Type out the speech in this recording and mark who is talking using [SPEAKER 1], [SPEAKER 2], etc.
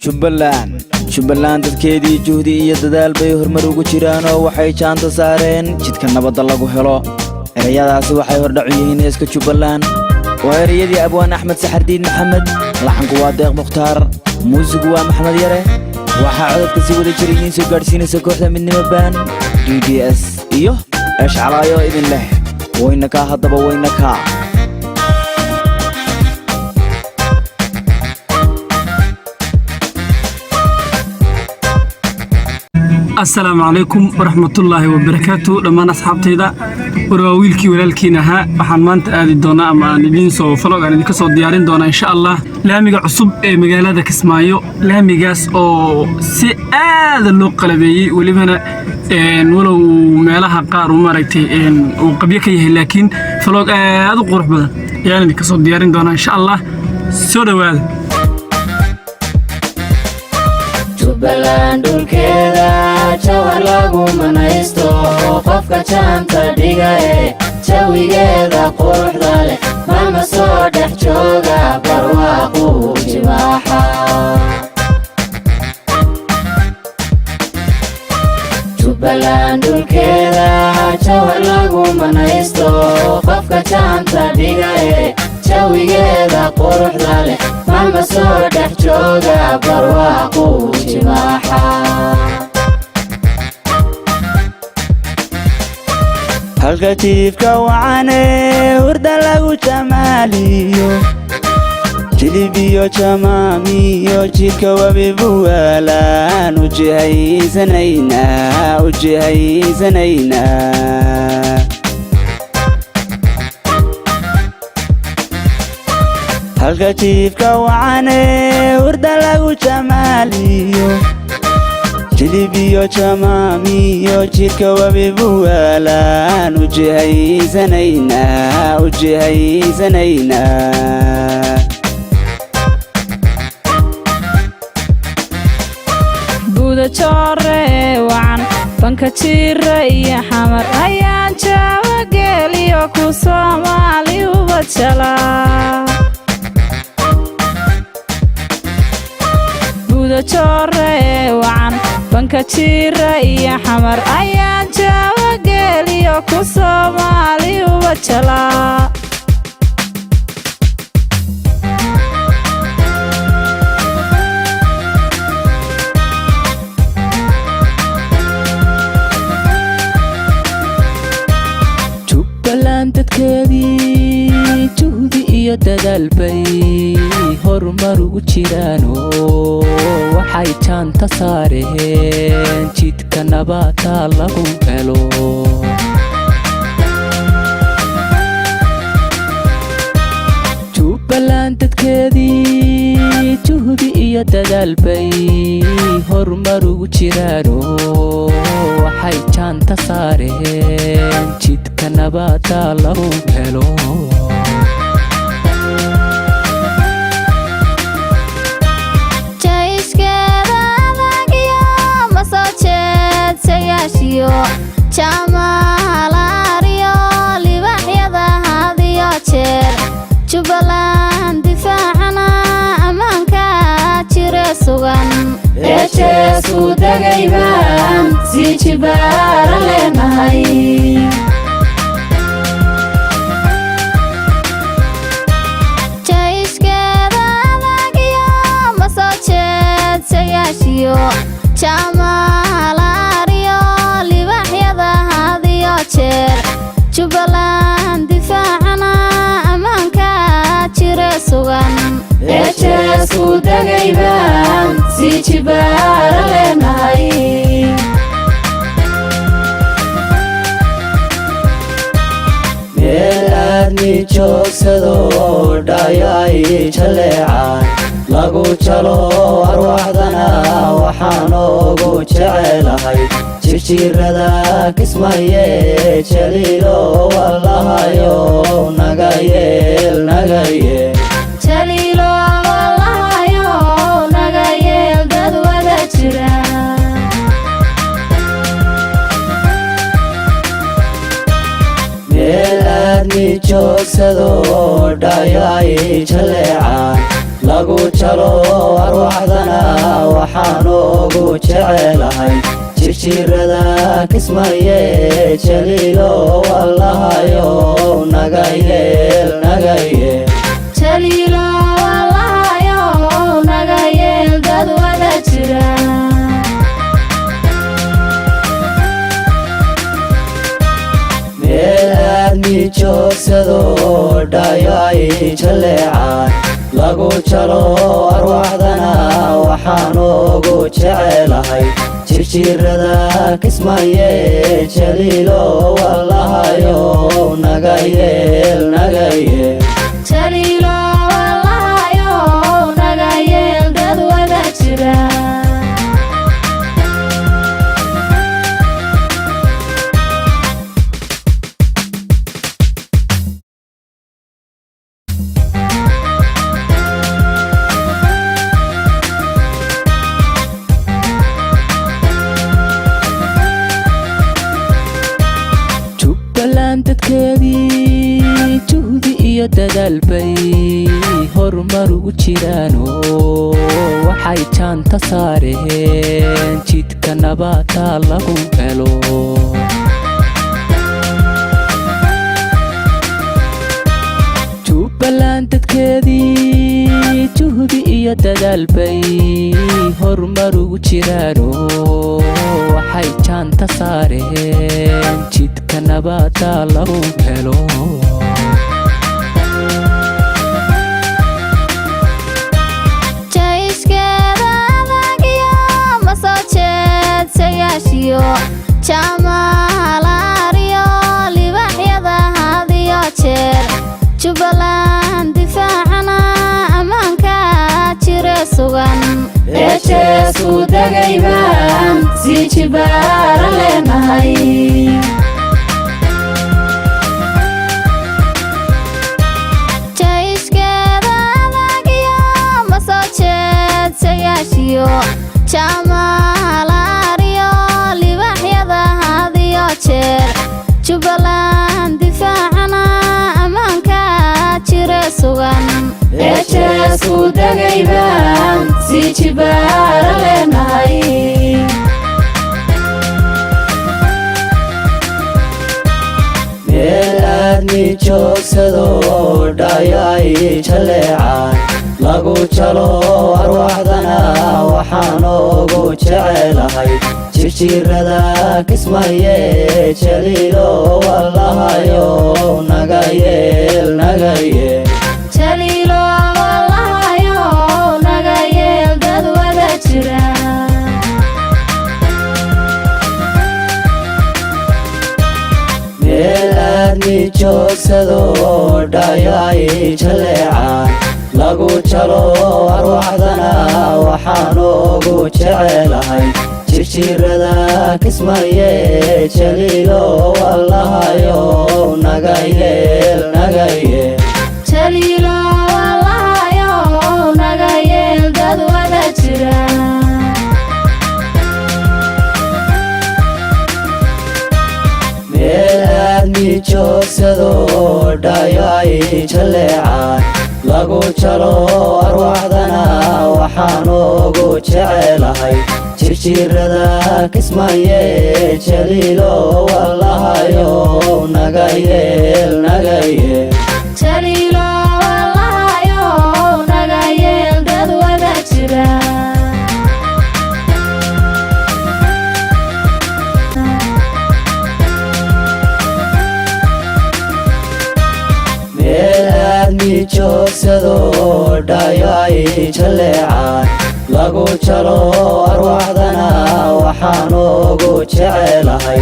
[SPEAKER 1] Jubbaland dadkeedii juhdi iyo dadaal bay horumar ugu jiraan oo waxay jaanta saareen jidka nabadda lagu helo erayadaasi waxay hordhac u yihiin heeska Jubbaland waa erayadii abwaan Axmed Saxardiin Maxamed laxanku waa Deeq Mukhtaar muusigu waa Maxamed Yare waxa codadka si wada jirayeen soo gaarsiinaysa kooxda midnimo baan DDS iyo ashcalaayo idin leh wayna ka hadaba wayna ka
[SPEAKER 2] السلام عليكم ورحمة الله وبركاته لما أصحابتيدا ورويلكي ولالكينها waxaan maanta aadi doonaa ama aan idin soo vlog aan idin ka soo diyaarin doonaa insha Allah laamiga cusub ee magaalada Kismaayo laamigaas oo si aad loo qalabeeyay walibana walow meelaha qaar u maaragtay uu qabyo ka yahay laakiin vlog aad u qurux badan ayaan idin ka soo diyaarin doonaa insha Allah soo dhawaada
[SPEAKER 3] Jubbaland dhulkeeda jawar lagu manaysto qofka jaanta dhigaye jawigeeda quruxda leh mama soo dhex jooga barwaaqo jibaaxa Jubbaland dhulkeeda jawar lagu manaysto qofka jaanta dhigaye jawigeeda quruxda leh mama soo dhex jooga barwaaqo jibaaxa
[SPEAKER 1] halka tiifka wacane hurda lagu jamaaliyo jilibiyo jamaamiyo jidka wabibuwaalaan ujihaysanayna halka tiifka wacane hurda lagu jamaaliyo jilibiyo jamaamiyo jidka wabibuwaalaan ujihaysanayna
[SPEAKER 4] buuda joore wacan banka jira iyo xamar ayaan jaawa geeliyo ku Soomaali uba jala buuda joore wacan banka jira iyo xamar ayaan jaawa geeliyo ku Soomaali uba jala Jubbaland dadkeedii juhdi iyo dadaal bay horumar ugu jiraan waxay jaanta saareen jidka nabadda lagu helo Jubbaland dadkeedii juhdi iyo dadaal bay horumar ugu jiraan waxay jaanta saareen jidka nabadda lagu helo Jamalaariyo libaxyada hadiyo jeer Jubbaland difaacana amaanka jira sugan eejeesku dagaybaan si jibaara leenahay jayskeeda adagiyo ma soo jeedsayaashiyo Jamalaariyo libaxyada hadiyo jeer Jubbaland difaacana amaanka jira sugan eejeesku dagaybaan si jibaara leenahay
[SPEAKER 3] meel aadni joogsado dhayay jaleecaan lagu jalo arwaaxdana waxaan ugu jecelahay jirjirada Kismaayo jaliilo wallahayo naga yeel
[SPEAKER 4] jaliilo wallahayo naga yeel dad wada jira
[SPEAKER 3] meel aadni joogsado dhayay jaleecaan lagu jalo arwaxdana waxaan ugu jecelahay jirjirada kismaye jaliilo wallahayo naga yeel
[SPEAKER 4] jaliilo wallahayo naga yeel dad wada jira
[SPEAKER 3] meel aadmi joogsado dhayo ay jaleecaan lagu jalo arwaxdana waxaan ugu jecelahay jirjirada kismaye jaliilo wallahayo naga yeel
[SPEAKER 4] jaliilo wallahayo naga yeel dad wada jira
[SPEAKER 5] dadkeedii juhdi iyo dadaal bay horumar ugu jiraano waxay jaanta saareen jidka nabadda lagu helo jubbaland dadkeedii juhdi iyo dadaal bay horumar ugu jiraano waxay jaanta saareen jidka nabadda lagu helo
[SPEAKER 4] jayskeeda adagiyo ma soo jeedsayaashiyo jaamalaariyo libaxyada hadiyo jeer jubbaland difaacana ammaanka jire sugan eejeesku dagaybaan sii jibaara leenahay jayskeeda adagiyo ma soo jeedsayaashiyo jaamalaariyo libaxyada hadiyo jeer jubbaland difaacana ammaanka jire sugan eejeesku dagaybaan sii jibaara leenahay
[SPEAKER 3] meel aadmi joogsado dhayo ay jaleecaan lagu jalo arwaxdana waxaan ugu jecelahay jirjirada kismaye jaliilo wallahayo naga yeel
[SPEAKER 4] jaliilo wallahayo naga yeel dad wada jira
[SPEAKER 3] meel aadmi joogsado dhayo ay jaleecaan lagu jalo arwaxdana waxaan ugu jecelahay jirjirada kismaye jaliilo wallahayo naga yeel
[SPEAKER 4] jaliilo wallahayo naga yeel dad wada jira
[SPEAKER 3] meel aadmi joogsado dhayo ay jaleecaan lagu jalo arwaxdana waxaan ugu jecelahay jirjirada kismaye jaliilo wallahayo naga yeel
[SPEAKER 4] jaliilo wallahayo naga yeel dad wada jira
[SPEAKER 3] meel aadmi joogsado dhayo ay jaleecaan lagu jalo arwaxdana waxaan ugu jecelahay